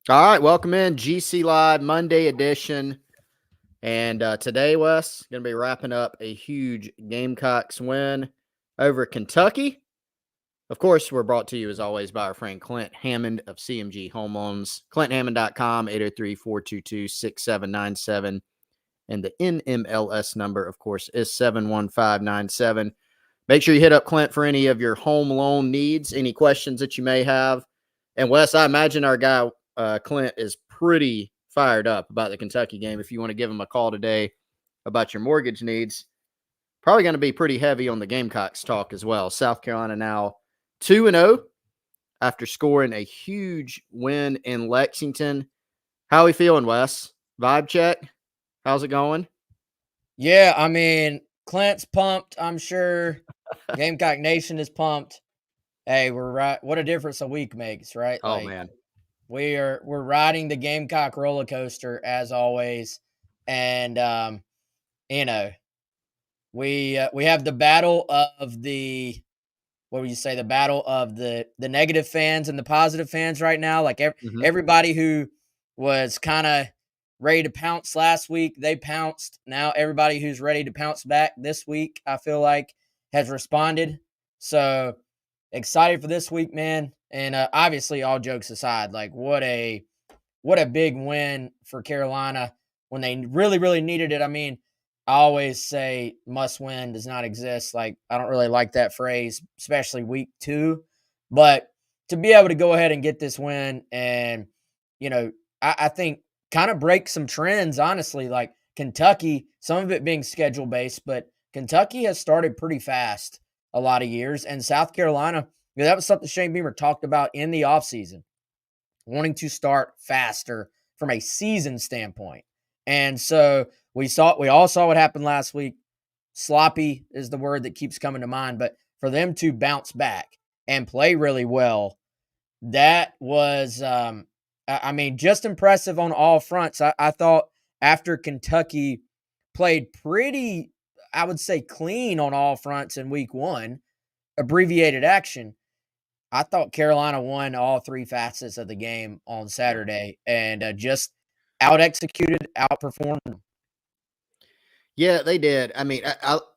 All right, welcome in GC Live Monday edition. And today, Wes, going to be wrapping up a huge Gamecocks win over Kentucky. Of course, we're brought to you, as always, by our friend Clint Hammond of CMG Home Loans. ClintHammond.com, 803-422-6797. And the NMLS number, of course, is 71597. Make sure you hit up Clint for any of your home loan needs, any questions that you may have. And Wes, I imagine our guy Clint is pretty fired up about the Kentucky game. If you want to give him a call today about your mortgage needs, probably going to be pretty heavy on the Gamecocks talk as well. South Carolina now 2-0 after scoring a huge win in Lexington. How are we feeling, Wes? Vibe check? How's it going? Yeah, I mean, Clint's pumped, I'm sure. Gamecock Nation is pumped. Hey, we're right. What a difference a week makes, right? Oh Like man. we're riding the Gamecock roller coaster as always. And you know, we have the battle of the what would you say, the battle of the negative fans and the positive fans right now. Like Mm-hmm. everybody who was kind of ready to pounce last week, they pounced. Now everybody who's ready to pounce back this week, I feel like, has responded. So excited for this week, man. And obviously, all jokes aside, like what a big win for Carolina when they really, really needed it. I mean, I always say must win does not exist. Like, I don't really like that phrase, especially week 2. But to be able to go ahead and get this win and, you know, I think kind of break some trends, honestly. Like Kentucky, some of it being schedule based, but Kentucky has started pretty fast a lot of years. And South Carolina, that was something Shane Beamer talked about in the offseason, wanting to start faster from a season standpoint. And so we all saw what happened last week. Sloppy is the word that keeps coming to mind, but for them to bounce back and play really well, that was I mean, just impressive on all fronts. I thought after Kentucky played pretty, I would say, clean on all fronts in week 1, abbreviated action, I thought Carolina won all 3 facets of the game on Yeah. Saturday and just out executed, outperformed them. Yeah, they did. I mean,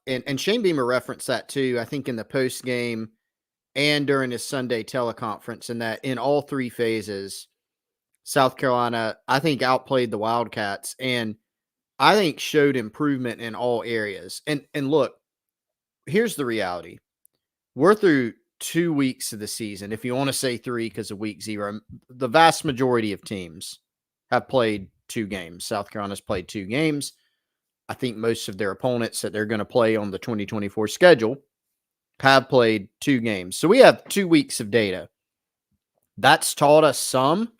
and Shane Beamer referenced that too. I think in the post game and during his Sunday teleconference, and that in all 3 phases, South Carolina, I think, outplayed the Wildcats, and I think showed improvement in all areas. And look, here's the reality: we're through 2 weeks of the season. If you want to say three, because of week 0, the vast majority of teams have played 2 games. South Carolina's played 2 games. I think most of their opponents that they're going to play on the 2024 schedule have played 2 games. So we have 2 weeks of data. That's taught us some.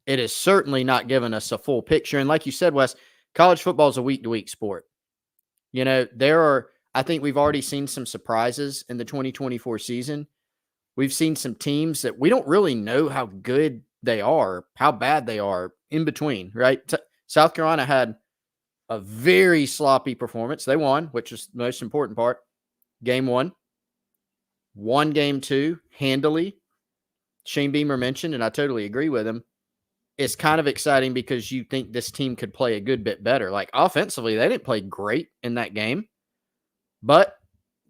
It has certainly not given us a full picture. And like you said, Wes, college football is a week to week sport. I think we've already seen some surprises in the 2024 season. We've seen some teams that we don't really know how good they are, how bad they are in between, right? South Carolina had a very sloppy performance. They won, which is the most important part. Game 1, won game 2 handily. Shane Beamer mentioned, and I totally agree with him, it's kind of exciting because you think this team could play a good bit better. Like offensively, they didn't play great in that game, but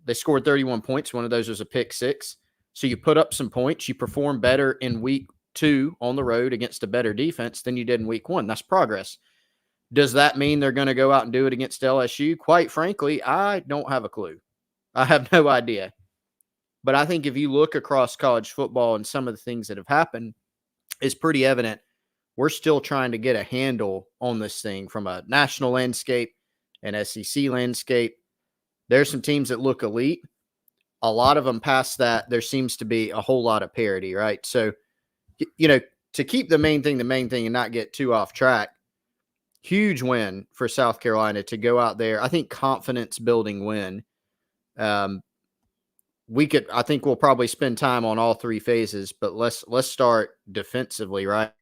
they scored 31 points. One of those was a pick 6. So you put up some points. You perform better in week 2 on the road against a better defense than you did in week 1. That's progress. Does that mean they're going to go out and do it against LSU? Quite frankly, I don't have a clue. I have no idea. But I think if you look across college football and some of the things that have happened, it's pretty evident we're still trying to get a handle on this thing from a national landscape, an SEC landscape. There's some teams that look elite. A lot of them past that, there seems to be a whole lot of parity, right? So, to keep the main thing and not get too off track, huge win for South Carolina to go out there. I think confidence building win. Um, I think we'll probably spend time on all 3 phases, but let's start defensively, right?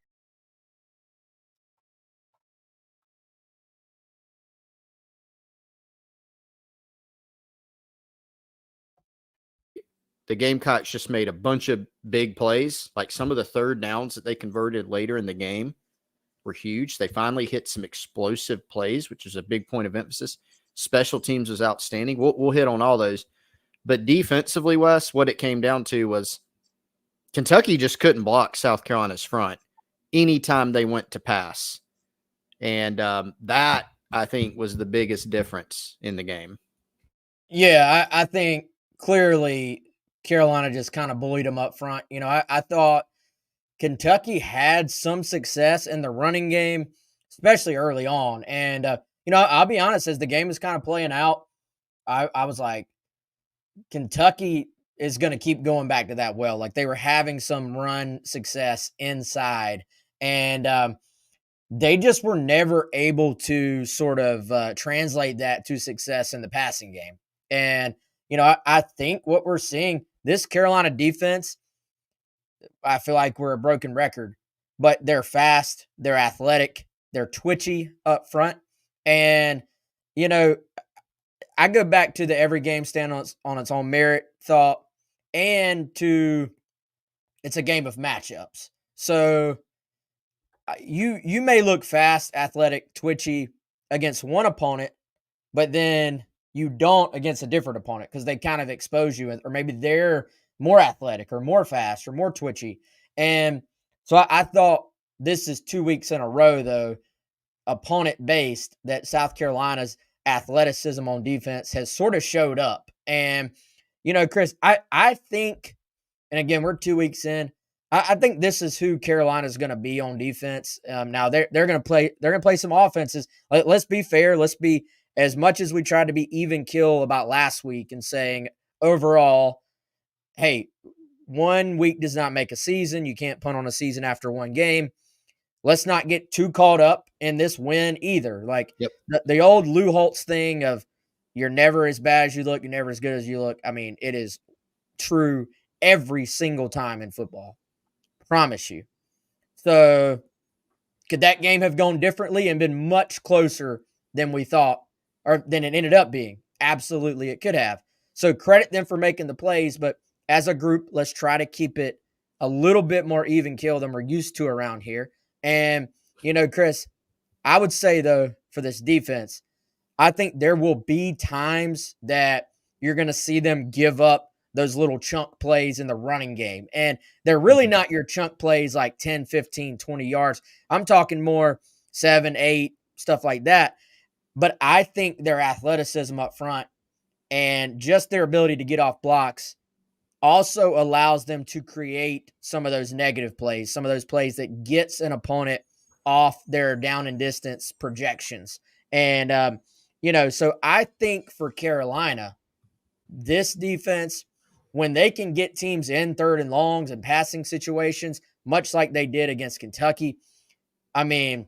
the Gamecocks just made a bunch of big plays. Like some of the third downs that they converted later in the game were huge. They finally hit some explosive plays, which is a big point of emphasis. Special teams was outstanding. We'll hit on all those. But defensively, Wes, what it came down to was Kentucky just couldn't block South Carolina's front anytime they went to pass. And that, I think, was the biggest difference in the game. Yeah, I think clearly Carolina just kind of bullied them up front. I thought Kentucky had some success in the running game, especially early on. And, I'll be honest, as the game is kind of playing out, I was like, Kentucky is going to keep going back to that well. Like they were having some run success inside. And they just were never able to sort of translate that to success in the passing game. And, I think what we're seeing, this Carolina defense, I feel like we're a broken record, but they're fast, they're athletic, they're twitchy up front. And, I go back to the every game stand on its own merit thought and to it's a game of matchups. So you may look fast, athletic, twitchy against one opponent, but then you don't against a different opponent because they kind of expose you, or maybe they're more athletic or more fast or more twitchy. And so I thought this is 2 weeks in a row, though, opponent based, that South Carolina's athleticism on defense has sort of showed up. And, Chris, I think, and again, we're 2 weeks in, I think this is who Carolina's going to be on defense. Now they're going to play some offenses. Let's be fair. Let's be, as much as we tried to be even kill about last week and saying overall, hey, 1 week does not make a season. You can't punt on a season after one game. Let's not get too caught up in this win either. Like the old Lou Holtz thing of you're never as bad as you look, you're never as good as you look. I mean, it is true every single time in football. Promise you. So could that game have gone differently and been much closer than we thought, or than it ended up being? Absolutely, it could have. So credit them for making the plays, but as a group, let's try to keep it a little bit more even kill than we're used to around here. And, Chris, I would say, though, for this defense, I think there will be times that you're going to see them give up those little chunk plays in the running game. And they're really not your chunk plays like 10, 15, 20 yards. I'm talking more 7, 8, stuff like that. But I think their athleticism up front and just their ability to get off blocks also allows them to create some of those negative plays, some of those plays that gets an opponent off their down and distance projections. And, so I think for Carolina, this defense, when they can get teams in third and longs and passing situations, much like they did against Kentucky, I mean,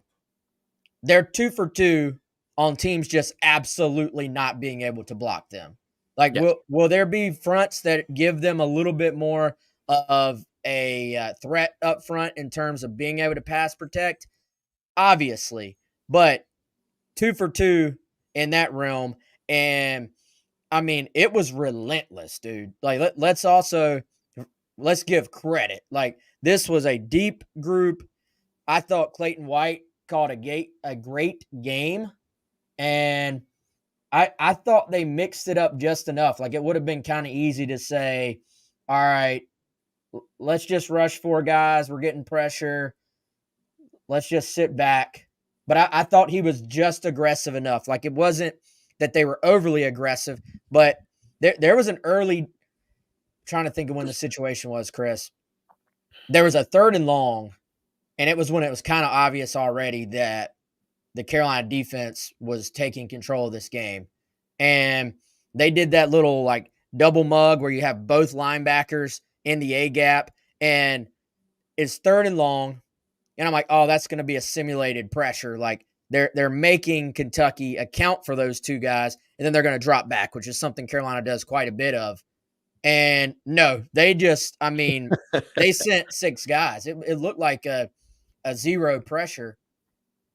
they're 2 for 2 on teams just absolutely not being able to block them. Like, will there be fronts that give them a little bit more of a threat up front in terms of being able to pass protect? Obviously, but 2 for 2 in that realm. And I mean, it was relentless, dude. Like, let's give credit. Like, this was a deep group. I thought Clayton White called a great game. And I thought they mixed it up just enough. Like, it would have been kind of easy to say, all right, let's just rush 4 guys. We're getting pressure. Let's just sit back. But I thought he was just aggressive enough. Like, it wasn't that they were overly aggressive, but there was an early, trying to think of when the situation was, Chris. There was a 3rd and long, and it was when it was kind of obvious already that the Carolina defense was taking control of this game. And they did that little like double mug where you have both linebackers in the A gap, and it's 3rd and long. And I'm like, oh, that's going to be a simulated pressure. Like they're making Kentucky account for those 2 guys, and then they're going to drop back, which is something Carolina does quite a bit of. And no, they just, I mean, they sent 6 guys. It looked like a zero pressure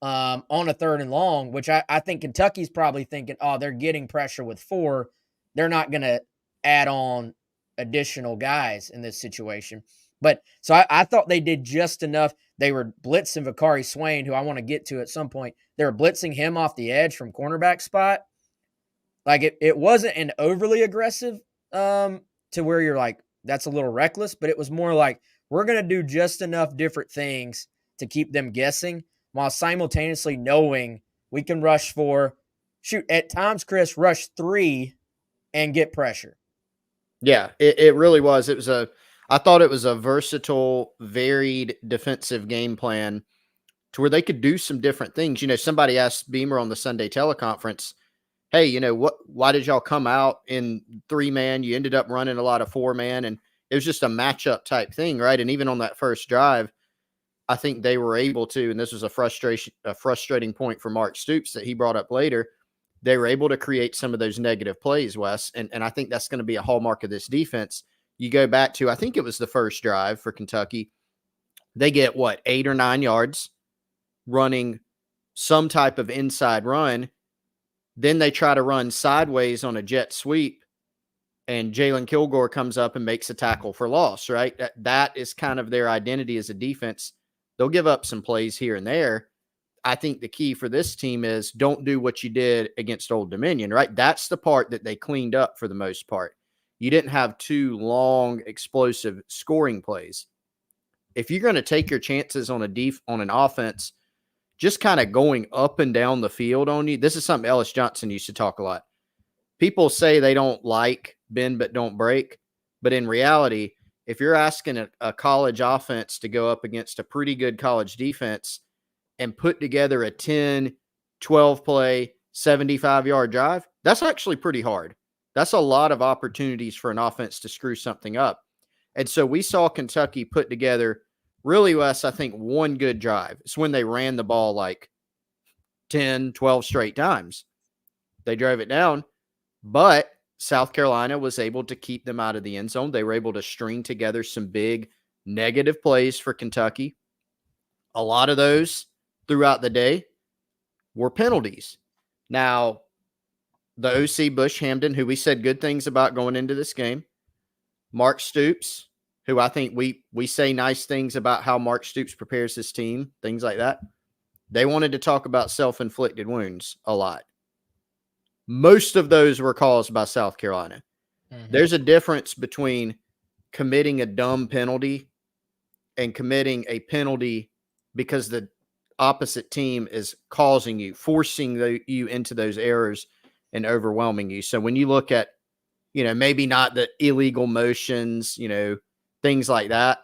on a 3rd and long, which I think Kentucky's probably thinking, oh, they're getting pressure with 4. They're not going to add on additional guys in this situation. But so I thought they did just enough. They were blitzing Vakari Swain, who I want to get to at some point. They were blitzing him off the edge from cornerback spot. Like it wasn't an overly aggressive to where you're like, that's a little reckless, but it was more like, we're going to do just enough different things to keep them guessing while simultaneously knowing we can rush for, at times, Chris, rush 3 and get pressure. Yeah, it really was. I thought it was a versatile, varied defensive game plan to where they could do some different things. Somebody asked Beamer on the Sunday teleconference, hey, why did y'all come out in 3-man? You ended up running a lot of 4-man, and it was just a matchup type thing, right? And even on that first drive, I think they were able to, and this was a frustrating point for Mark Stoops that he brought up later. They were able to create some of those negative plays, Wes, and I think that's going to be a hallmark of this defense. You go back to, I think it was the first drive for Kentucky. They get, 8 or 9 yards running some type of inside run. Then they try to run sideways on a jet sweep, and Jalen Kilgore comes up and makes a tackle for loss, right? That is kind of their identity as a defense. They'll give up some plays here and there. I think the key for this team is don't do what you did against Old Dominion, right? That's the part that they cleaned up for the most part. You didn't have 2 long, explosive scoring plays. If you're going to take your chances on an offense, just kind of going up and down the field on you, this is something Ellis Johnson used to talk a lot. People say they don't like bend but don't break, but in reality, if you're asking a college offense to go up against a pretty good college defense and put together a 10, 12 play, 75-yard drive, that's actually pretty hard. That's a lot of opportunities for an offense to screw something up. And so we saw Kentucky put together, really, Wes, I think one good drive. It's when they ran the ball like 10, 12 straight times. They drove it down, but South Carolina was able to keep them out of the end zone. They were able to string together some big negative plays for Kentucky. A lot of those throughout the day were penalties. Now, the OC Bush Hampton, who we said good things about going into this game, Mark Stoops, who I think we say nice things about how Mark Stoops prepares his team, things like that. They wanted to talk about self-inflicted wounds a lot. Most of those were caused by South Carolina. Mm-hmm. There's a difference between committing a dumb penalty and committing a penalty because the opposite team is causing you, forcing you into those errors and overwhelming you. So when you look at, maybe not the illegal motions, things like that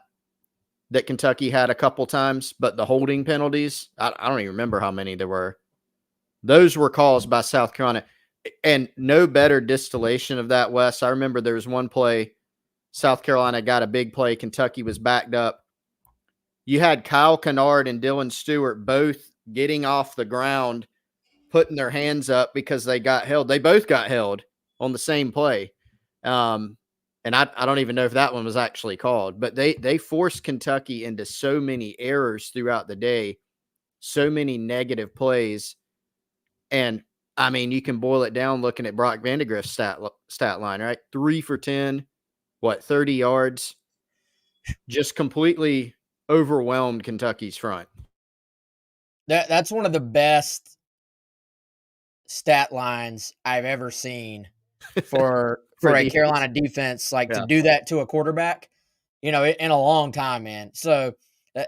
Kentucky had a couple times, but the holding penalties, I don't even remember how many there were. Those were caused by South Carolina. And no better distillation of that, Wes. I remember there was one play, South Carolina got a big play. Kentucky was backed up. You had Kyle Kennard and Dylan Stewart both getting off the ground, putting their hands up because they got held. They both got held on the same play. And I don't even know if that one was actually called, but they forced Kentucky into so many errors throughout the day, so many negative plays. And I mean, you can boil it down looking at Brock Vandegrift's stat line, right? 3 for 10, 30 yards, just completely overwhelmed Kentucky's front. That's one of the best stat lines I've ever seen for a Carolina defense, to do that to a quarterback, in a long time, man. So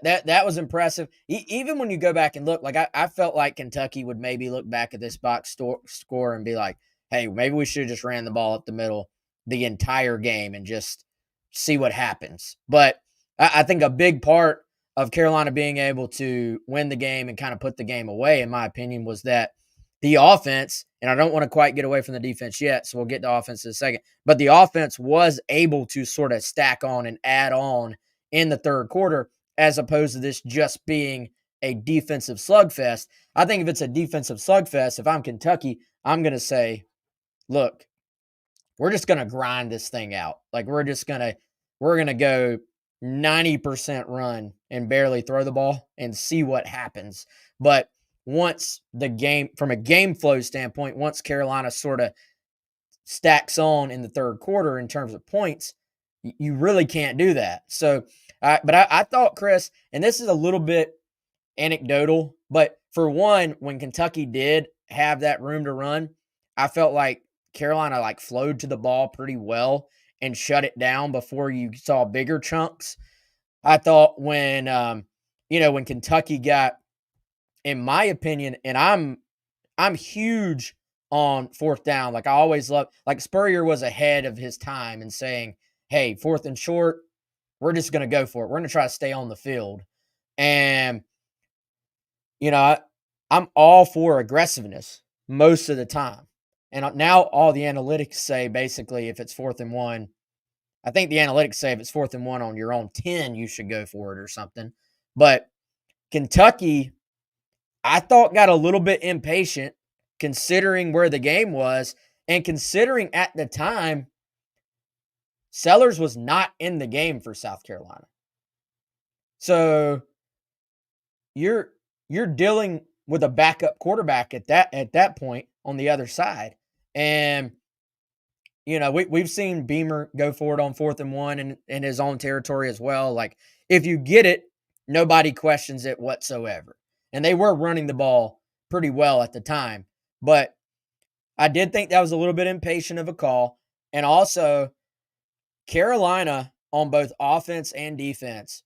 that was impressive. Even when you go back and look, I felt like Kentucky would maybe look back at this box score and be like, hey, maybe we should have just ran the ball up the middle the entire game and just see what happens. But I think a big part of Carolina being able to win the game and kind of put the game away, in my opinion, was that the offense, and I don't want to quite get away from the defense yet, so we'll get to offense in a second, but the offense was able to sort of stack on and add on in the third quarter, as opposed to this just being a defensive slugfest. I think if it's a defensive slugfest, if I'm Kentucky, I'm going to say, look, we're just going to grind this thing out. We're going to go 90% run and barely throw the ball and see what happens. But once the game, from a game flow standpoint, once Carolina sort of stacks on in the third quarter in terms of points, You really can't do that. So, but I thought, Chris, and this is a little bit anecdotal, but for one, when Kentucky did have that room to run, I felt like Carolina like flowed to the ball pretty well and shut it down before you saw bigger chunks. I thought when Kentucky got, in my opinion, and I'm huge on fourth down. Like I always love, like Spurrier was ahead of his time in saying, "Hey, fourth and short, we're just going to go for it. We're going to try to stay on the field." And I'm all for aggressiveness most of the time. And now all the analytics say basically if it's 4th and 1, I think the analytics say if it's 4th and 1 on your own 10, you should go for it or something. But Kentucky, I thought, got a little bit impatient considering where the game was and considering at the time Sellers was not in the game for South Carolina. So you're dealing with a backup quarterback at that point on the other side. And we've seen Beamer go for it on 4th and 1 in his own territory as well. Like if you get it, nobody questions it whatsoever. And they were running the ball pretty well at the time. But I did think that was a little bit impatient of a call. And also, Carolina on both offense and defense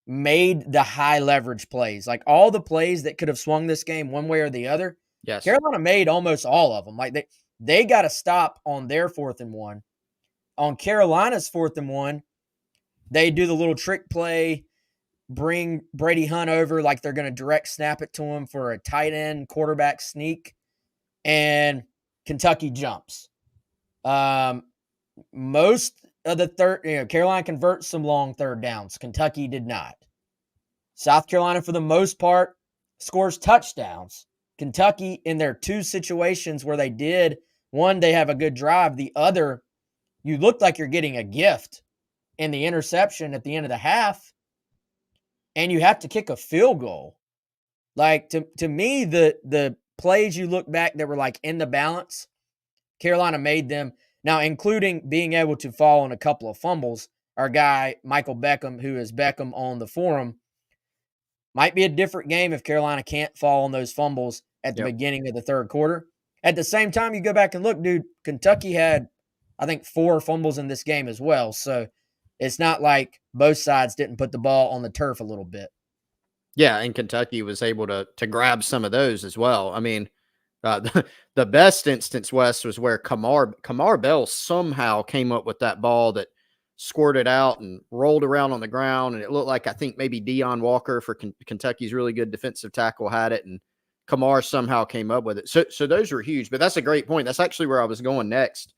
made the high leverage plays. Like all the plays that could have swung this game one way or the other. Yes. Carolina made almost all of them. Like they got to stop on their 4th and 1. On Carolina's 4th and 1, they do the little trick play, bring Brady Hunt over like they're going to direct snap it to him for a tight end quarterback sneak, and Kentucky jumps. Most of the Carolina converts some long third downs. Kentucky did not. South Carolina, for the most part, scores touchdowns. Kentucky, in their 2 situations where they did, one, they have a good drive. The other, you look like you're getting a gift in the interception at the end of the half, and you have to kick a field goal. Like, to me, the plays you look back that were like in the balance, Carolina made them. Now, including being able to fall on a couple of fumbles. Our guy, Michael Beckham, who is Beckham on the forum, might be a different game if Carolina can't fall on those fumbles at the beginning of the third quarter. At the same time, you go back and look, dude, Kentucky had, I think, 4 fumbles in this game as well. So it's not like both sides didn't put the ball on the turf a little bit. Yeah, and Kentucky was able to grab some of those as well. I mean, the best instance, Wes, was where Kamar Bell somehow came up with that ball that squirted out and rolled around on the ground, and it looked like I think maybe Deion Walker for Kentucky's really good defensive tackle had it, and Kamar somehow came up with it. So those were huge, but that's a great point. That's actually where I was going next.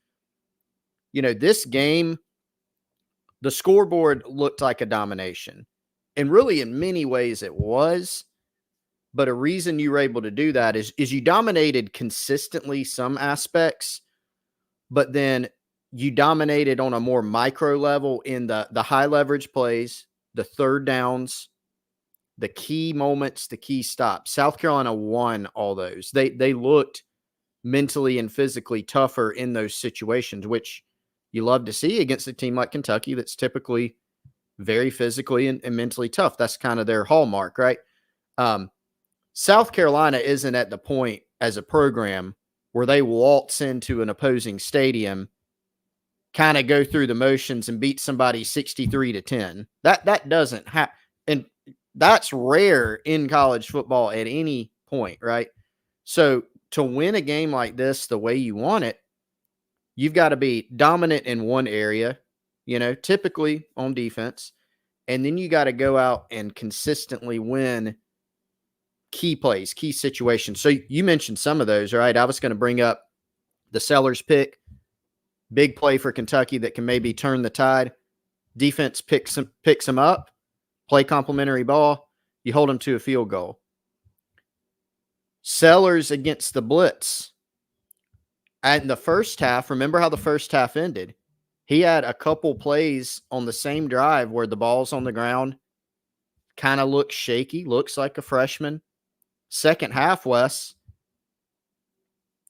This game, the scoreboard looked like a domination, and really in many ways it was. But a reason you were able to do that is you dominated consistently some aspects, but then you dominated on a more micro level in the high leverage plays, the third downs, the key moments, the key stops. South Carolina won all those. They looked mentally and physically tougher in those situations, which you love to see against a team like Kentucky that's typically very physically and mentally tough. That's kind of their hallmark, right? South Carolina isn't at the point as a program where they waltz into an opposing stadium, kind of go through the motions and beat somebody 63-10. That doesn't happen. And that's rare in college football at any point, right? So to win a game like this the way you want it, you've got to be dominant in one area, typically on defense. And then you got to go out and consistently win key plays, key situations. So you mentioned some of those, right? I was going to bring up the Sellers pick, big play for Kentucky that can maybe turn the tide. Defense picks them up, play complimentary ball, you hold them to a field goal. Sellers against the blitz. And the first half, remember how the first half ended? He had a couple plays on the same drive where the ball's on the ground, kind of looks shaky, looks like a freshman. Second half, Wes,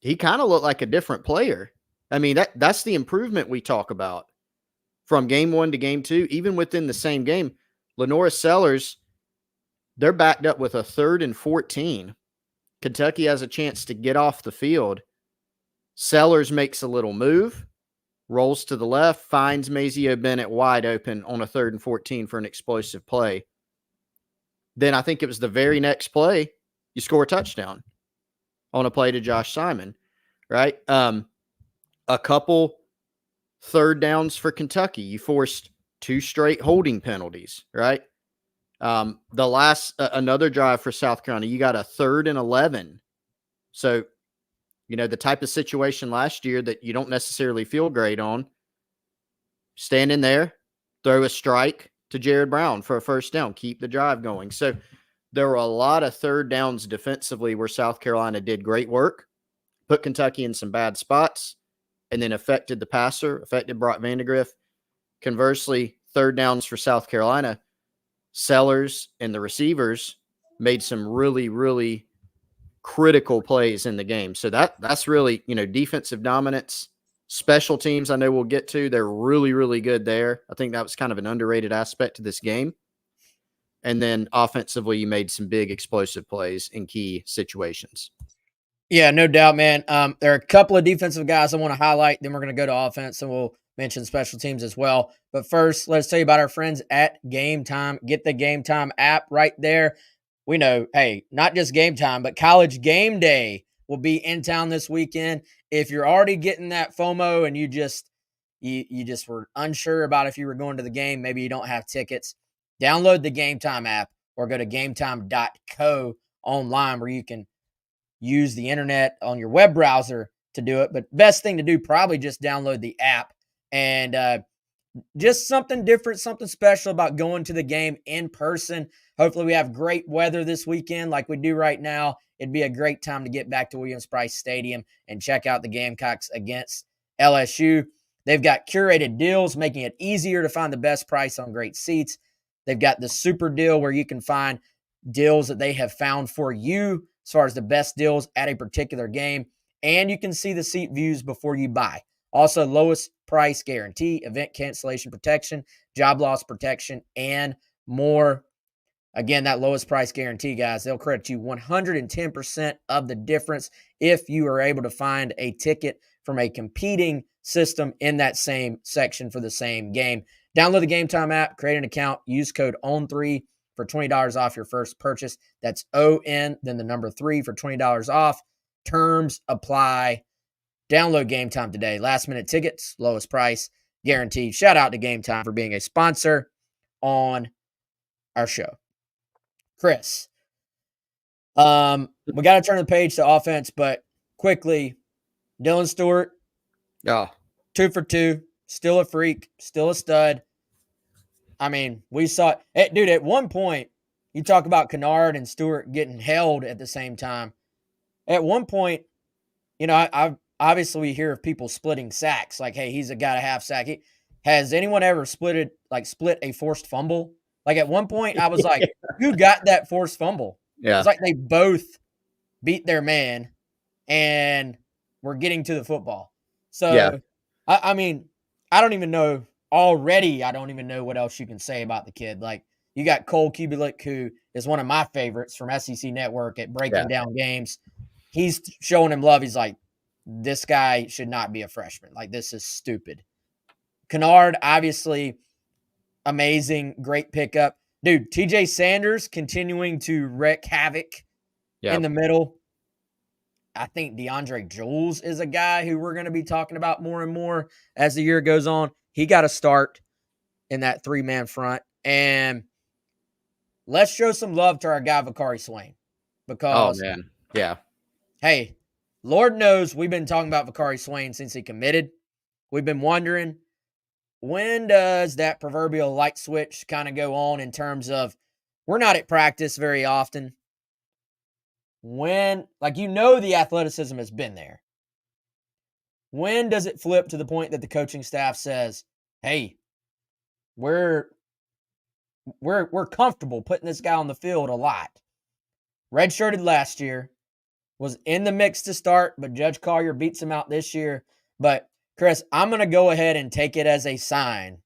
he kind of looked like a different player. I mean, that's the improvement we talk about from game 1 to game 2, even within the same game, Lenora Sellers, they're backed up with a 3rd and 14. Kentucky has a chance to get off the field. Sellers makes a little move, rolls to the left, finds Mazeo Bennett wide open on a 3rd and 14 for an explosive play. Then I think it was the very next play, you score a touchdown on a play to Josh Simon, right? A couple 3rd downs for Kentucky. You forced 2 straight holding penalties, right? The last, another drive for South Carolina, you got a 3rd and 11. So, the type of situation last year that you don't necessarily feel great on, stand in there, throw a strike to Jared Brown for a 1st down, keep the drive going. So there were a lot of 3rd downs defensively where South Carolina did great work, put Kentucky in some bad spots, and then affected the passer, affected Brock Vandegrift. Conversely, 3rd downs for South Carolina, Sellers and the receivers made some really, really critical plays in the game. So that's really, defensive dominance. Special teams, I know we'll get to. They're really, really good there. I think that was kind of an underrated aspect to this game. And then offensively, you made some big explosive plays in key situations. Yeah, no doubt, man. There are a couple of defensive guys I want to highlight. Then we're going to go to offense, and we'll mention special teams as well. But first, let's tell you about our friends at Game Time. Get the Game Time app right there. We know, hey, not just Game Time, but College Game Day will be in town this weekend. If you're already getting that FOMO and you just were unsure about if you were going to the game, maybe you don't have tickets, download the Game Time app or go to gametime.co online where you can use the internet on your web browser to do it. But best thing to do, probably just download the app. And just something different, something special about going to the game in person. Hopefully we have great weather this weekend like we do right now. It'd be a great time to get back to Williams-Brice Stadium and check out the Gamecocks against LSU. They've got curated deals, making it easier to find the best price on great seats. They've got the super deal where you can find deals that they have found for you as far as the best deals at a particular game. And you can see the seat views before you buy. Also, lowest price guarantee, event cancellation protection, job loss protection, and more. Again, that lowest price guarantee, guys, they'll credit you 110% of the difference if you are able to find a ticket from a competing system in that same section for the same game. Download the Game Time app, create an account, use code OWN3 for $20 off your first purchase. That's ON, then the number 3 for $20 off. Terms apply. Download Game Time today. Last minute tickets, lowest price, guaranteed. Shout out to Game Time for being a sponsor on our show. Chris, we got to turn the page to offense, but quickly, Dylan Stewart, 2 for 2, still a freak, still a stud. I mean, we saw it. Dude, at one point, you talk about Kennard and Stewart getting held at the same time. At one point, I've obviously we hear of people splitting sacks, like, hey, he's got a half sack. Has anyone ever split a forced fumble? Like, at one point, I was like, who got that forced fumble? Yeah. It's like they both beat their man and were getting to the football. So, Yeah. I mean, I don't even know what else you can say about the kid. Like, you got Cole Kubelik, who is one of my favorites from SEC Network at breaking down games. He's showing him love. He's like, this guy should not be a freshman. Like, this is stupid. Kennard, obviously, amazing, great pickup. Dude, TJ Sanders continuing to wreak havoc in the middle. I think DeAndre Jules is a guy who we're going to be talking about more and more as the year goes on. He got a start in that 3-man front. And let's show some love to our guy, Vakari Swain. Because, hey, Lord knows we've been talking about Vakari Swain since he committed. We've been wondering, when does that proverbial light switch kind of go on in terms of we're not at practice very often? When, the athleticism has been there. When does it flip to the point that the coaching staff says, hey, we're comfortable putting this guy on the field a lot? Redshirted last year, was in the mix to start, but Judge Collier beats him out this year. But, Chris, I'm going to go ahead and take it as a sign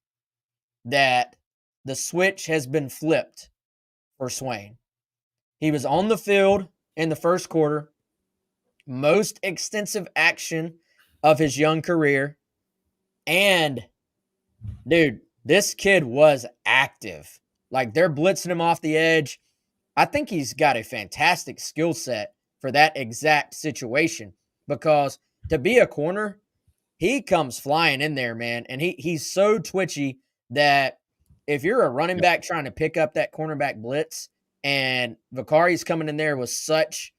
that the switch has been flipped for Swain. He was on the field in the first quarter, most extensive action of his young career. And, dude, this kid was active. Like, they're blitzing him off the edge. I think he's got a fantastic skill set for that exact situation because to be a corner, he comes flying in there, man. And he's so twitchy that if you're a running back trying to pick up that cornerback blitz and Vicari's coming in there with such,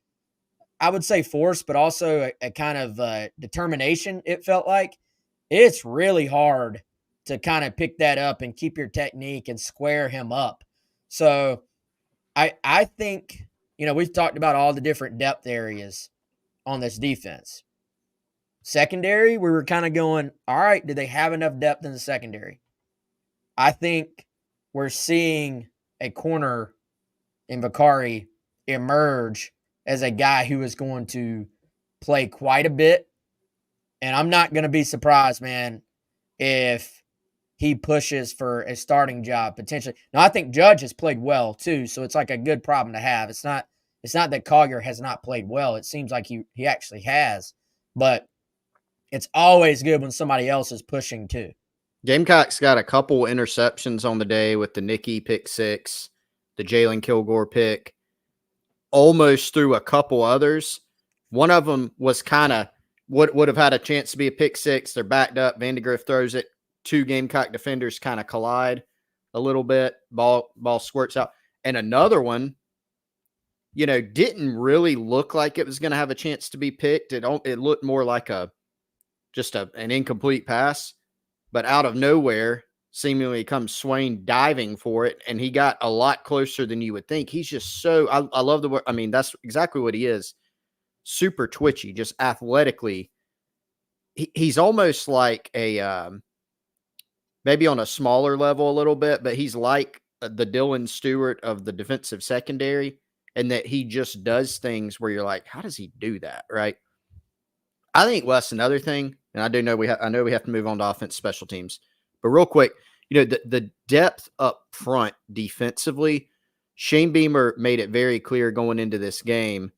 I would say, force, but also a kind of determination, it felt like, it's really hard to kind of pick that up and keep your technique and square him up. So I think, we've talked about all the different depth areas on this defense. Secondary, we were kind of going, all right, do they have enough depth in the secondary? I think we're seeing a corner in Vicari emerge as a guy who is going to play quite a bit. And I'm not going to be surprised, man, if he pushes for a starting job potentially. Now, I think Judge has played well too, so it's like a good problem to have. It's not that Collier has not played well. It seems like he actually has, but it's always good when somebody else is pushing too. Gamecocks got a couple interceptions on the day with the Nicky pick 6, the Jalen Kilgore pick, almost threw a couple others. One of them was kind of would have had a chance to be a pick 6. They're backed up. Vandegrift throws it. 2 Gamecock defenders kind of collide a little bit. Ball squirts out. And another one, didn't really look like it was going to have a chance to be picked. It looked more like an incomplete pass. But out of nowhere, seemingly comes Swain diving for it, and he got a lot closer than you would think. He's just so I love the word. I mean, that's exactly what he is. Super twitchy, just athletically. He's almost like a maybe on a smaller level a little bit, but he's like the Dylan Stewart of the defensive secondary, and that he just does things where you're like, how does he do that, right? I think, Wes, another thing, and I know we have to move on to offense special teams, but real quick, the depth up front defensively, Shane Beamer made it very clear going into this game,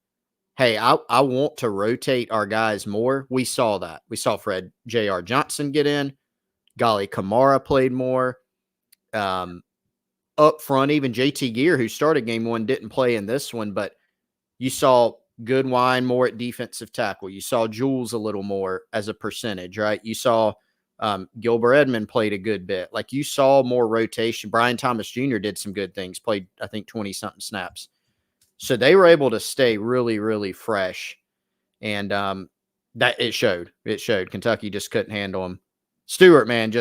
hey, I want to rotate our guys more. We saw that. We saw Fred J.R. Johnson get in. Golly, Kamara played more. Up front, even JT Gear, who started game 1, didn't play in this one, but you saw Goodwine more at defensive tackle. You saw Jules a little more as a percentage, right? You saw Gilbert Edmond played a good bit. Like, you saw more rotation. Brian Thomas Jr. did some good things, played, I think, 20-something snaps. So they were able to stay really, really fresh. And that it showed. It showed. Kentucky just couldn't handle him. Stewart, man,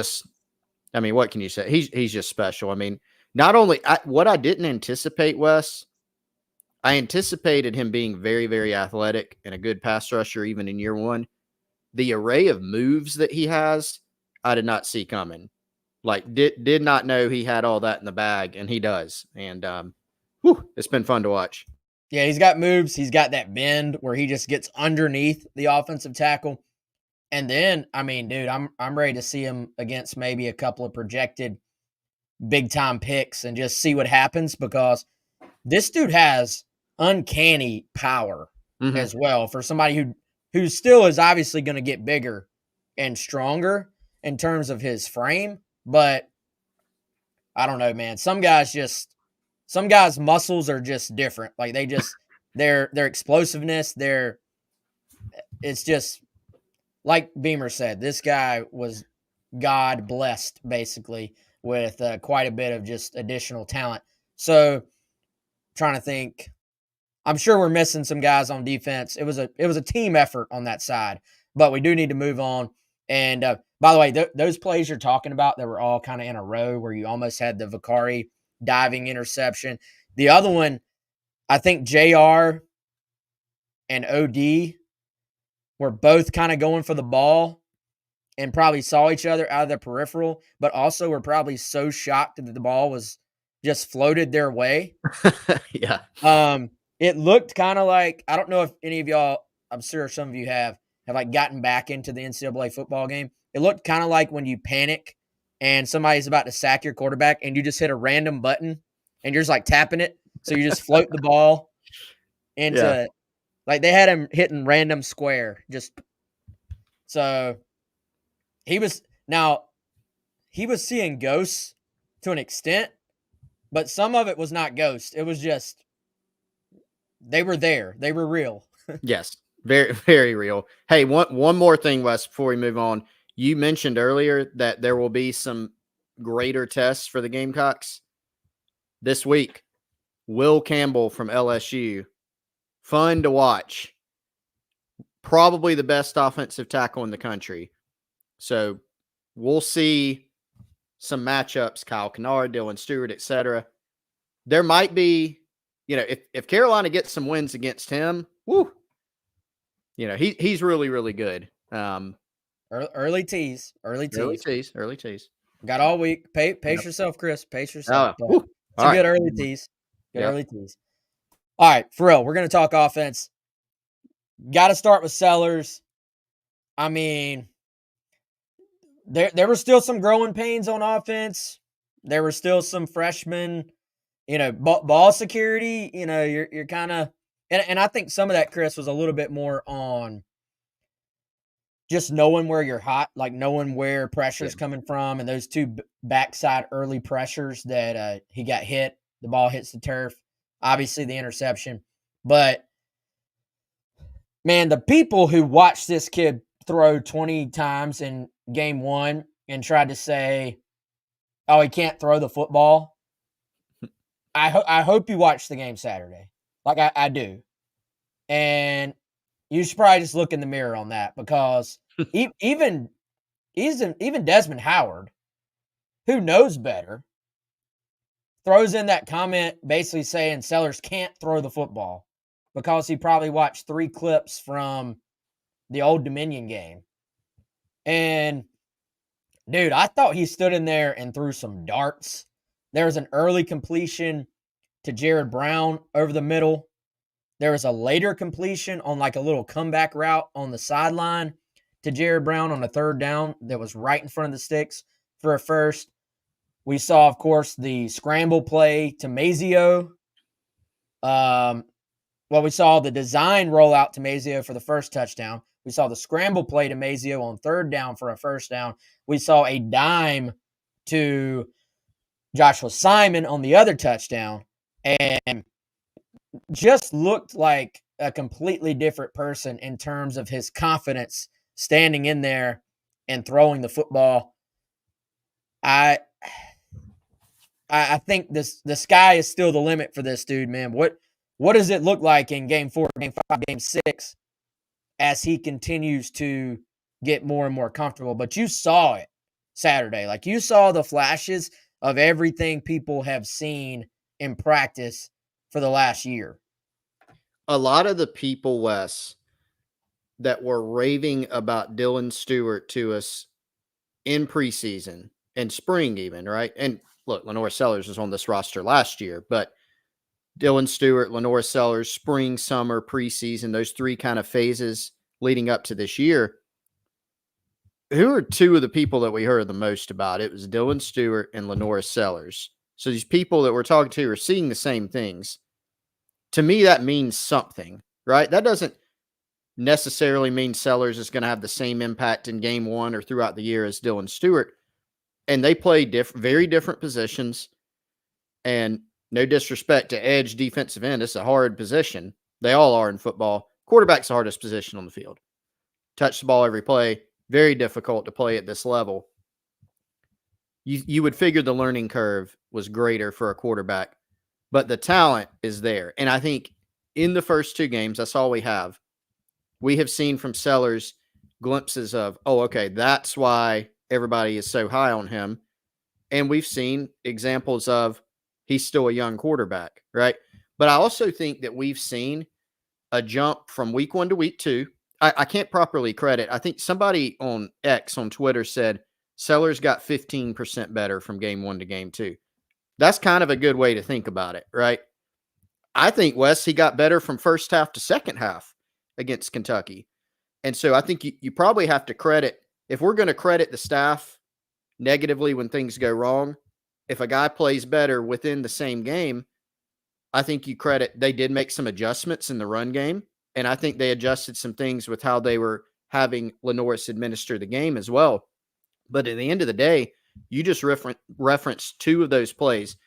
what can you say? He's just special. I mean, not only what I didn't anticipate, Wes, I anticipated him being very, very athletic and a good pass rusher even in year 1. The array of moves that he has, I did not see coming. Like, did not know he had all that in the bag, and he does. And it's been fun to watch. Yeah, he's got moves. He's got that bend where he just gets underneath the offensive tackle. And then, I mean, dude, I'm ready to see him against maybe a couple of projected big-time picks and just see what happens, because this dude has uncanny power as well for somebody who still is obviously going to get bigger and stronger in terms of his frame. But I don't know, man. Some guys' muscles are just different. Like, they just their explosiveness, it's just like Beamer said, this guy was God blessed basically with quite a bit of just additional talent. So, trying to think, I'm sure we're missing some guys on defense. It was a team effort on that side, but we do need to move on. And by the way, those plays you're talking about, that were all kind of in a row where you almost had the Vicari diving interception. The other one, I think JR and OD were both kind of going for the ball and probably saw each other out of the peripheral, but also were probably so shocked that the ball was just floated their way. Yeah. It looked kind of like, I don't know if any of y'all, I'm sure some of you have like gotten back into the NCAA football game. It looked kind of like when you panic and somebody's about to sack your quarterback and you just hit a random button and you're just like tapping it. So you just float the ball Yeah. into, like, they had him hitting random square. So he was seeing ghosts to an extent, but some of it was not ghosts. It was just, they were there. They were real. Yes. Very, very real. Hey, one more thing, Wes, before we move on. You mentioned earlier that there will be some greater tests for the Gamecocks this week. Will Campbell from LSU, fun to watch. Probably the best offensive tackle in the country. So we'll see some matchups, Kyle Kennard, Dylan Stewart, etc. There might be, if Carolina gets some wins against him, woo, he's really, really good. Early tease. Early tease. Got all week. Pace Yep. yourself, Chris. Pace yourself. But Woo. it's a good early tease. Good Yep. early tease. All right, for real, we're going to talk offense. Got to start with Sellers. I mean, there were still some growing pains on offense. There were still some freshmen, ball security. You're kind of, and I think some of that, Chris, was a little bit more on just knowing where you're hot, like knowing where pressure's coming from, and those two backside early pressures that he got hit. The ball hits the turf. Obviously, the interception. But, man, the people who watched this kid throw 20 times in game one and tried to say, oh, he can't throw the football, I hope you watched the game Saturday. Like, I do. And you should probably just look in the mirror on that, because even Desmond Howard, who knows better, throws in that comment basically saying Sellers can't throw the football because he probably watched 3 clips from the Old Dominion game. And, dude, I thought he stood in there and threw some darts. There was an early completion to Jared Brown over the middle. There was a later completion on like a little comeback route on the sideline to Jared Brown on a 3rd down that was right in front of the sticks for a first. We saw, of course, the scramble play to Mazio. We saw the design rollout to Mazio for the first touchdown. We saw the scramble play to Mazio on 3rd down for a first down. We saw a dime to Joshua Simon on the other touchdown, and just looked like a completely different person in terms of his confidence standing in there and throwing the football. I think the sky is still the limit for this dude, man. What does it look like in game 4, game 5, game 6 as he continues to get more and more comfortable? But you saw it Saturday. Like, you saw the flashes of everything people have seen in practice for the last year. A lot of the people, Wes, that were raving about Dylan Stewart to us in preseason and spring even, right? And look, Lenore Sellers was on this roster last year, but Dylan Stewart, Lenore Sellers, spring, summer, preseason, those 3 kind of phases leading up to this year. Who are 2 of the people that we heard the most about? It was Dylan Stewart and Lenore Sellers. So these people that we're talking to are seeing the same things. To me, that means something, right? That doesn't necessarily mean Sellers is going to have the same impact in game 1 or throughout the year as Dylan Stewart. And they play very different positions. And no disrespect to edge, defensive end, it's a hard position. They all are in football. Quarterback's the hardest position on the field. Touch the ball every play. Very difficult to play at this level. You would figure the learning curve was greater for a quarterback, but the talent is there. And I think in the first 2 games, that's all we have. We have seen from Sellers glimpses of, oh, okay, that's why everybody is so high on him. And we've seen examples of he's still a young quarterback, right? But I also think that we've seen a jump from week 1 to week 2. I can't properly credit. I think somebody on X on Twitter said Sellers got 15% better from game 1 to game 2. That's kind of a good way to think about it, right? I think, Wes, he got better from first half to second half against Kentucky. And so I think you probably have to credit, if we're going to credit the staff negatively when things go wrong. If a guy plays better within the same game, I think you credit they did make some adjustments in the run game, and I think they adjusted some things with how they were having Lenoris administer the game as well. But at the end of the day, you just referenced two of those plays: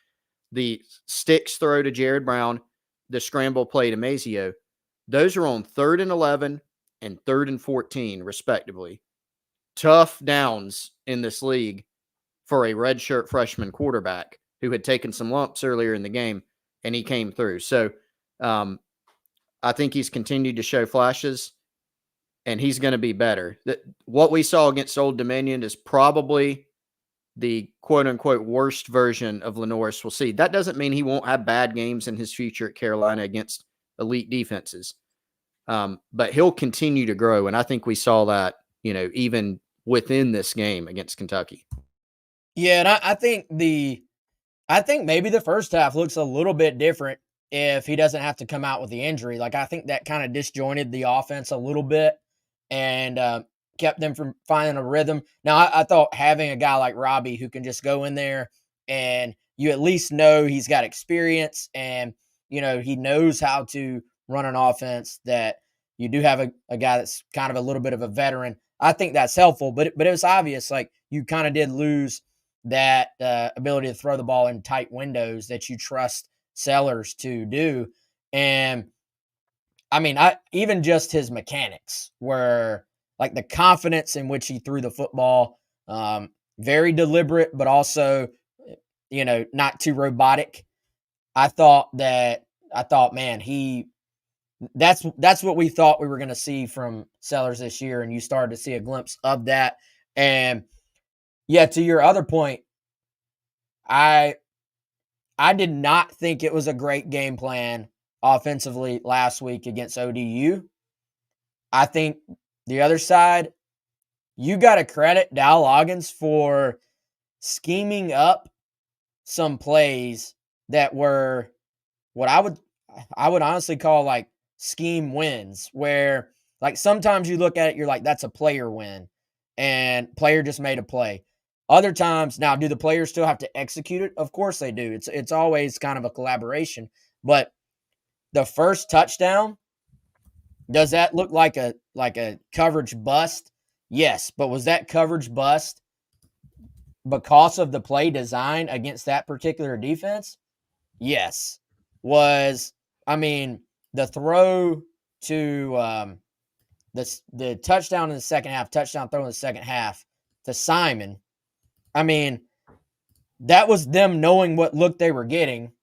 the sticks throw to Jared Brown, the scramble play to Mazio. Those are on 3rd and 11 and 3rd and 14, respectively. Tough downs in this league for a redshirt freshman quarterback who had taken some lumps earlier in the game, and he came through. So I think he's continued to show flashes, and he's going to be better. What we saw against Old Dominion is probably the quote-unquote worst version of Lenoris we'll see. That doesn't mean he won't have bad games in his future at Carolina against elite defenses. But he'll continue to grow, and I think we saw that, even within this game against Kentucky. Yeah, and I think maybe the first half looks a little bit different if he doesn't have to come out with the injury. Like, I think that kind of disjointed the offense a little bit and kept them from finding a rhythm. Now, I thought having a guy like Robbie who can just go in there and you at least know he's got experience and, he knows how to run an offense, that you do have a guy that's kind of a little bit of a veteran. I think that's helpful, but it was obvious, like, you kind of did lose that ability to throw the ball in tight windows that you trust Sellers to do. And I mean, even just his mechanics were like the confidence in which he threw the football, very deliberate, but also, not too robotic. I thought, man, that's what we thought we were going to see from Sellers this year. And you started to see a glimpse of that. And yeah, to your other point, I did not think it was a great game plan offensively last week against ODU. I think the other side, you got to credit Dow Loggins for scheming up some plays that were what I would honestly call like scheme wins, where like sometimes you look at it, you're like, that's a player win, and player just made a play. Other times, now, do the players still have to execute it? Of course they do. It's always kind of a collaboration. But the first touchdown, does that look like a coverage bust? Yes, but was that coverage bust because of the play design against that particular defense? Yes. The throw to the touchdown in the second half, touchdown throw in the second half to Simon, that was them knowing what look they were getting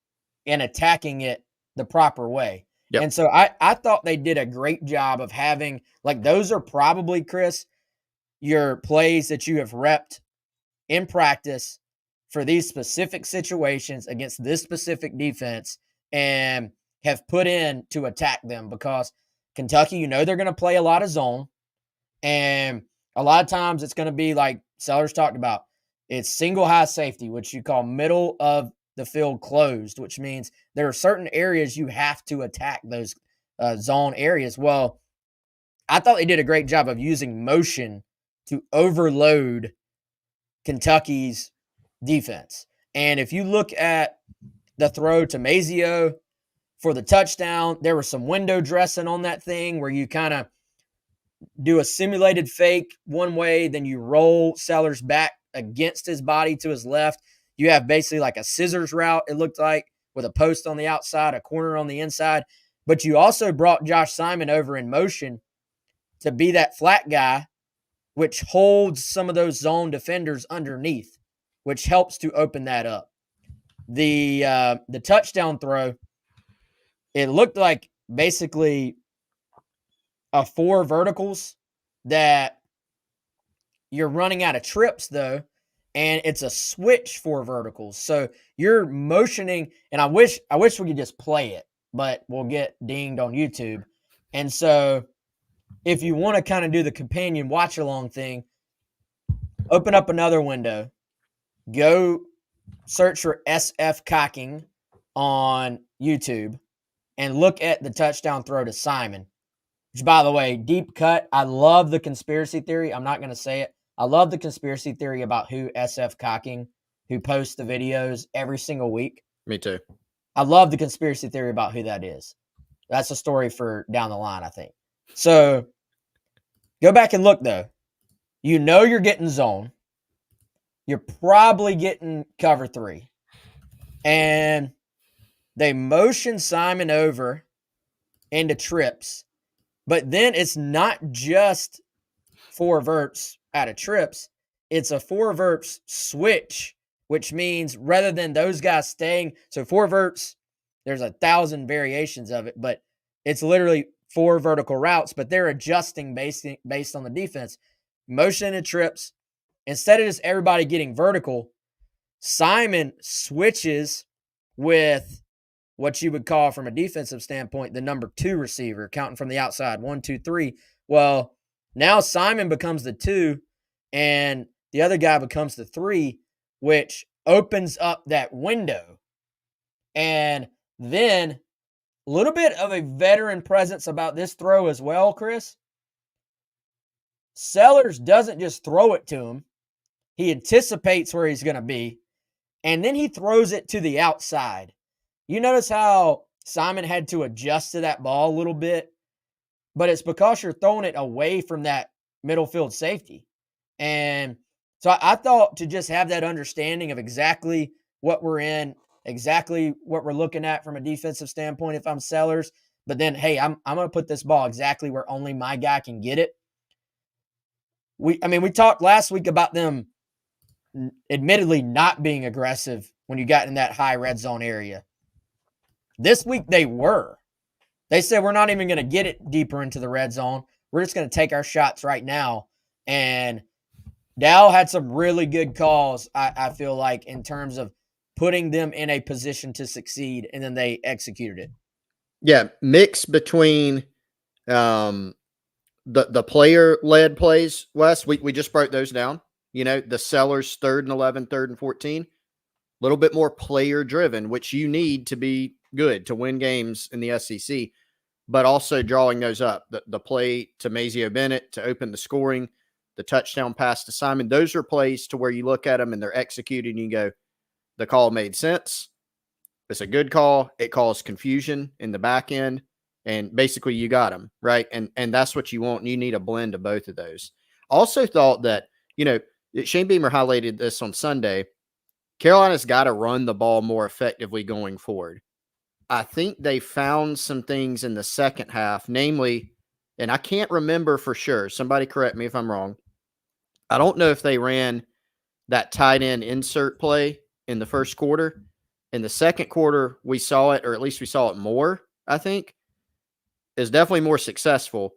and attacking it the proper way. Yep. And so I thought they did a great job of having, like, those are probably, Chris, your plays that you have repped in practice for these specific situations against this specific defense and have put in to attack them, because Kentucky, they're going to play a lot of zone. And a lot of times it's going to be like Sellers talked about. It's single high safety, which you call middle of the field closed, which means there are certain areas you have to attack those zone areas. Well, I thought they did a great job of using motion to overload Kentucky's defense. And if you look at the throw to Mazio for the touchdown, there was some window dressing on that thing where you kind of do a simulated fake one way, then you roll Sellers back against his body to his left. You have basically like a scissors route, it looked like, with a post on the outside, a corner on the inside. But you also brought Josh Simon over in motion to be that flat guy, which holds some of those zone defenders underneath, which helps to open that up. The touchdown throw, it looked like basically a 4 verticals that you're running out of trips, though, and it's a switch 4 verticals. So you're motioning, and I wish we could just play it, but we'll get dinged on YouTube. And so if you want to kind of do the companion watch-along thing, open up another window, go search for SF Cocking on YouTube, and look at the touchdown throw to Simon, which, by the way, deep cut. I love the conspiracy theory. I'm not going to say it. I love the conspiracy theory about who SF Cocking, who posts the videos every single week. Me too. I love the conspiracy theory about who that is. That's a story for down the line, I think. So go back and look, though. You know you're getting zone. You're probably getting cover 3. And they motion Simon over into trips. But then it's not just 4 verts out of trips. It's a 4 verts switch, which means rather than those guys staying, so 4 verts, there's 1,000 variations of it, but it's literally 4 vertical routes, but they're adjusting based on the defense. Motion and trips. Instead of just everybody getting vertical, Simon switches with what you would call, from a defensive standpoint, the number 2 receiver, counting from the outside, 1, 2, 3. Well, now Simon becomes the 2, and the other guy becomes the 3, which opens up that window. And then a little bit of a veteran presence about this throw as well, Chris. Sellers doesn't just throw it to him. He anticipates where he's going to be, and then he throws it to the outside. You notice how Simon had to adjust to that ball a little bit, but it's because you're throwing it away from that middle field safety. And so I thought, to just have that understanding of exactly what we're in, exactly what we're looking at from a defensive standpoint if I'm Sellers, but then, hey, I'm going to put this ball exactly where only my guy can get it. We talked last week about them admittedly not being aggressive when you got in that high red zone area. This week they were. They said, we're not even going to get it deeper into the red zone. We're just going to take our shots right now. And Dow had some really good calls, I feel like, in terms of putting them in a position to succeed, and then they executed it. Yeah, mix between the player-led plays, Wes. We just broke those down. You know, the Sellers 3rd and 11, 3rd and 14. A little bit more player-driven, which you need to be good to win games in the SEC, but also drawing those up. The play to Mazio Bennett to open the scoring, the touchdown pass to Simon, those are plays to where you look at them and they're executed and you go, the call made sense. It's a good call. It caused confusion in the back end, and basically you got them, right? And that's what you want. You need a blend of both of those. Also thought that, you know, Shane Beamer highlighted this on Sunday. Carolina's got to run the ball more effectively going forward. I think they found some things in the second half, namely, and I can't remember for sure. Somebody correct me if I'm wrong. I don't know if they ran that tight end insert play in the first quarter. In the second quarter, we saw it, or at least we saw it more, I think. Is definitely more successful.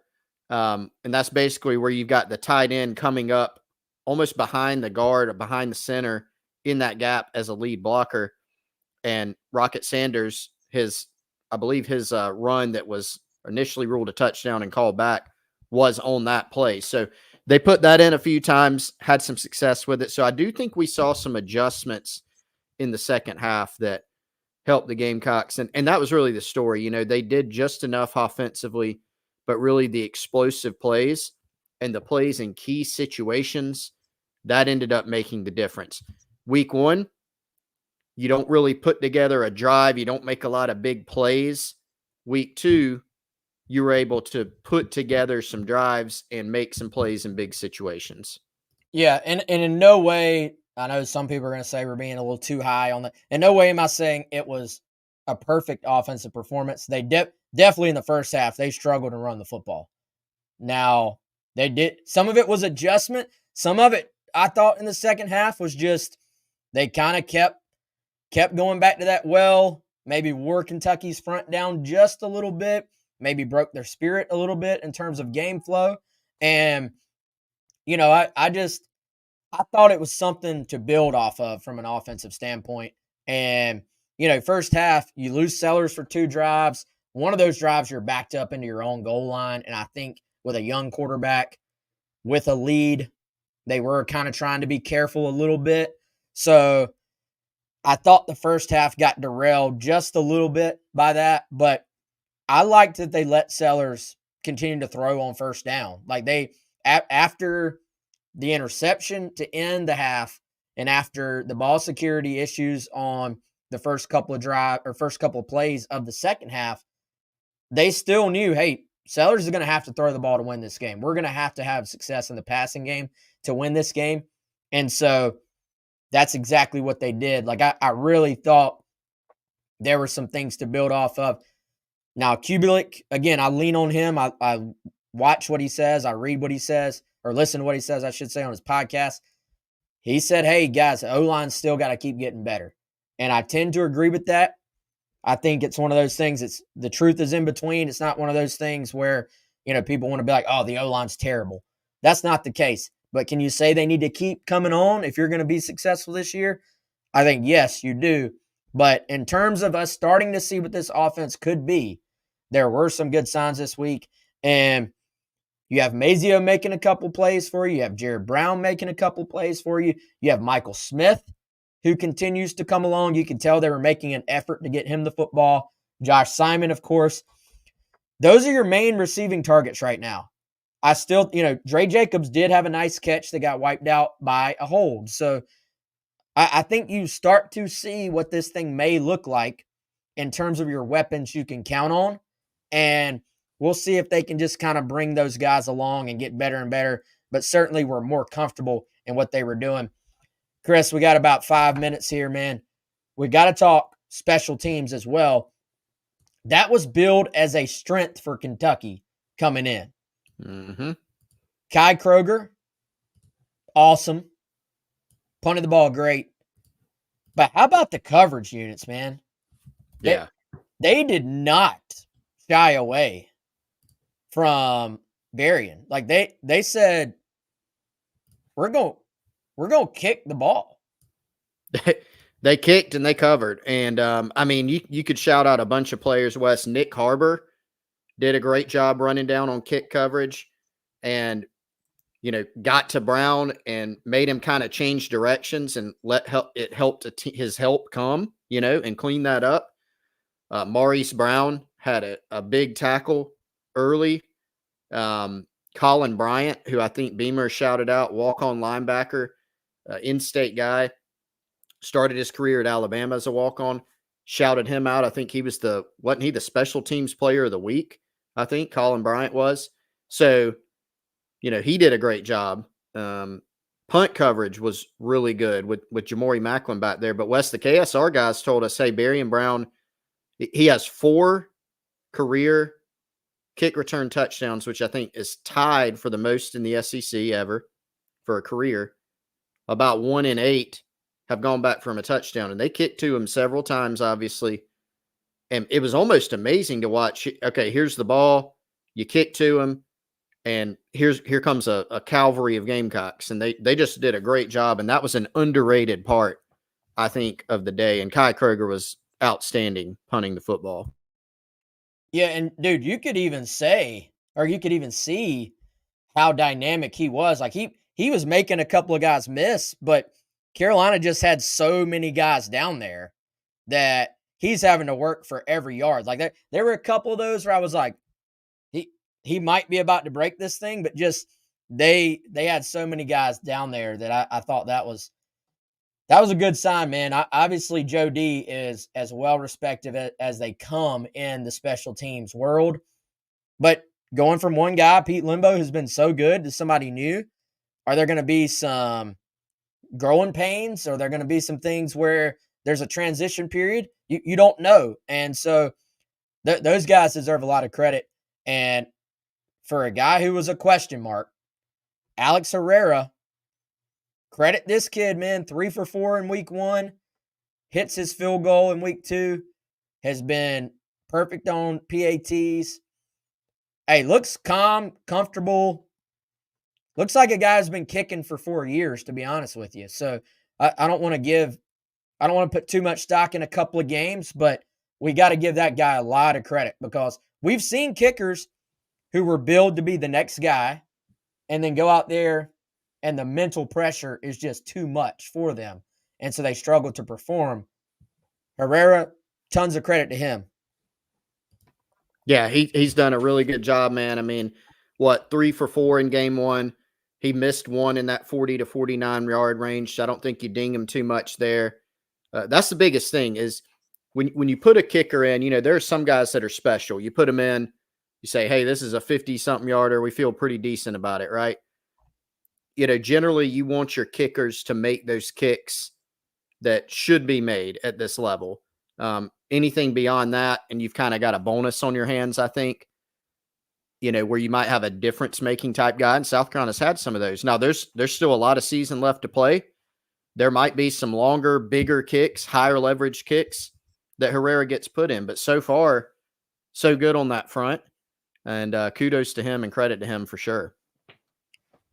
And that's basically where you've got the tight end coming up almost behind the guard or behind the center in that gap as a lead blocker. And Rocket Sanders, I believe his run that was initially ruled a touchdown and called back was on that play. So they put that in a few times, had some success with it. So I do think we saw some adjustments in the second half that helped the Gamecocks. And that was really the story. You know, they did just enough offensively, but really the explosive plays and the plays in key situations, that ended up making the difference. Week 1, you don't really put together a drive. You don't make a lot of big plays. Week 2, you were able to put together some drives and make some plays in big situations. Yeah, and in no way, I know some people are going to say we're being a little too high on that. In no way am I saying it was a perfect offensive performance. They definitely in the first half, they struggled to run the football. Now, they did. Some of it was adjustment. Some of it, I thought, in the second half was just they kind of kept going back to that well, maybe wore Kentucky's front down just a little bit, maybe broke their spirit a little bit in terms of game flow. And, you know, I thought it was something to build off of from an offensive standpoint. And, you know, first half, you lose Sellers for 2 drives. One of those drives, you're backed up into your own goal line. And I think with a young quarterback with a lead, they were kind of trying to be careful a little bit. So I thought the first half got derailed just a little bit by that. But I liked that they let Sellers continue to throw on first down. Like after the interception to end the half, and after the ball security issues on the first couple of plays of the second half, they still knew, hey, Sellers is going to have to throw the ball to win this game. We're going to have success in the passing game to win this game. And so that's exactly what they did. Like, I really thought there were some things to build off of. Now, Kubelik, again, I lean on him. I watch what he says. I read what he says, or listen to what he says, I should say, on his podcast. He said, hey, guys, O-line's still got to keep getting better. And I tend to agree with that. I think it's one of those things. It's the truth is in between. It's not one of those things where, people want to be like, oh, the O-line's terrible. That's not the case. But can you say they need to keep coming on if you're going to be successful this year? I think, yes, you do. But in terms of us starting to see what this offense could be, there were some good signs this week. And you have Mazio making a couple plays for you. You have Jared Brown making a couple plays for you. You have Michael Smith, who continues to come along. You can tell they were making an effort to get him the football. Josh Simon, of course. Those are your main receiving targets right now. I still, Dre Jacobs did have a nice catch that got wiped out by a hold. So I think you start to see what this thing may look like in terms of your weapons you can count on. And we'll see if they can just kind of bring those guys along and get better and better. But certainly we're more comfortable in what they were doing. Chris, we got about 5 minutes here, man. We got to talk special teams as well. That was billed as a strength for Kentucky coming in. Mm-hmm. Kai Kroger, awesome. Punted the ball great. But how about the coverage units, man? Yeah. They did not shy away from Berrien. Like they said, we're going to kick the ball. They kicked and they covered. And, you could shout out a bunch of players, Wes. Nick Harbor did a great job running down on kick coverage and, got to Brown and made him kind of change directions and his help come, and clean that up. Maurice Brown had a big tackle early. Colin Bryant, who I think Beamer shouted out, walk-on linebacker, in-state guy, started his career at Alabama as a walk-on, shouted him out. I think he was wasn't he the special teams player of the week? I think Colin Bryant was. So, he did a great job. Punt coverage was really good with Jamori Macklin back there. But Wes, the KSR guys told us, hey, Berrien Brown, he has 4 career kick return touchdowns, which I think is tied for the most in the SEC ever for a career. About 1 in 8 have gone back from a touchdown, and they kicked to him several times, obviously. And it was almost amazing to watch. Okay, here's the ball. You kick to him, and here comes a cavalry of Gamecocks. And they just did a great job, and that was an underrated part, I think, of the day. And Kai Kroger was outstanding punting the football. Yeah, and dude, you could even see how dynamic he was. Like he was making a couple of guys miss, but Carolina just had so many guys down there that he's having to work for every yard. Like there were a couple of those where I was like, he might be about to break this thing, but just they had so many guys down there that I thought that was a good sign, man. Obviously, Joe D is as well respected as they come in the special teams world. But going from one guy, Pete Limbo, who's been so good, to somebody new, are there going to be some growing pains? Or are there going to be some things where there's a transition period? You don't know. And so those guys deserve a lot of credit. And for a guy who was a question mark, Alex Herrera, credit this kid, man. 3 for 4 in week 1. Hits his field goal in week 2. Has been perfect on PATs. Hey, looks calm, comfortable. Looks like a guy who's been kicking for 4 years, to be honest with you. So I don't want to put too much stock in a couple of games, but we got to give that guy a lot of credit because we've seen kickers who were billed to be the next guy and then go out there and the mental pressure is just too much for them. And so they struggle to perform. Herrera, tons of credit to him. Yeah, he's done a really good job, man. 3 for 4 in game 1. He missed one in that 40 to 49 yard range. So I don't think you ding him too much there. That's the biggest thing is when you put a kicker in, there are some guys that are special. You put them in, you say, hey, this is a 50-something yarder. We feel pretty decent about it, right? Generally you want your kickers to make those kicks that should be made at this level. Anything beyond that, and you've kind of got a bonus on your hands, I think, where you might have a difference-making type guy, and South Carolina's had some of those. Now, there's still a lot of season left to play. There might be some longer, bigger kicks, higher leverage kicks that Herrera gets put in, but so far, so good on that front, and kudos to him and credit to him for sure.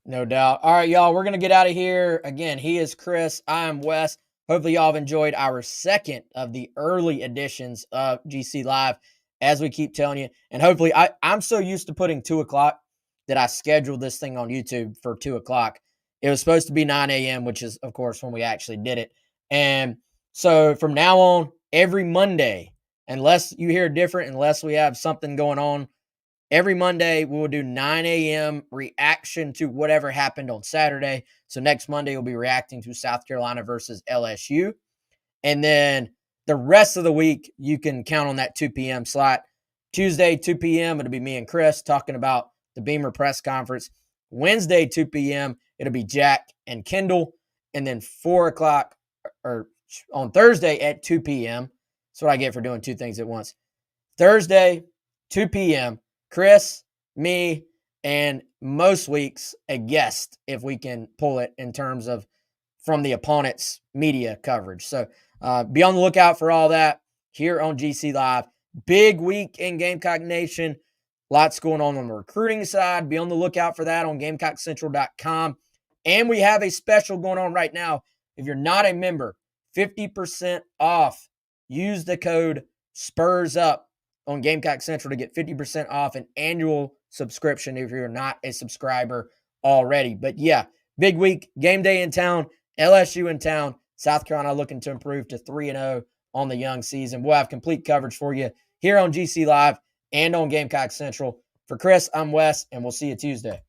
No doubt. All right, y'all, we're going to get out of here. Again, he is Chris. I am Wes. Hopefully y'all have enjoyed our second of the early editions of GC Live, as we keep telling you. And hopefully, I'm so used to putting 2 o'clock that I scheduled this thing on YouTube for 2 o'clock. It was supposed to be 9 a.m., which is, of course, when we actually did it. And so from now on, every Monday, unless you hear different, unless we have something going on, every Monday, we will do 9 a.m. reaction to whatever happened on Saturday. So next Monday, we'll be reacting to South Carolina versus LSU. And then the rest of the week, you can count on that 2 p.m. slot. Tuesday, 2 p.m., it'll be me and Chris talking about the Beamer press conference. Wednesday, 2 p.m., it'll be Jack and Kendall. And then 4 o'clock, or on Thursday at 2 p.m. That's what I get for doing 2 things at once. Thursday, 2 p.m., Chris, me, and most weeks a guest if we can pull it in terms of from the opponent's media coverage. So be on the lookout for all that here on GC Live. Big week in Gamecock Nation. Lots going on the recruiting side. Be on the lookout for that on GamecockCentral.com. And we have a special going on right now. If you're not a member, 50% off. Use the code SPURSUP on Gamecock Central to get 50% off an annual subscription if you're not a subscriber already. But yeah, big week, game day in town, LSU in town, South Carolina looking to improve to 3-0 on the young season. We'll have complete coverage for you here on GC Live and on Gamecock Central. For Chris, I'm Wes, and we'll see you Tuesday.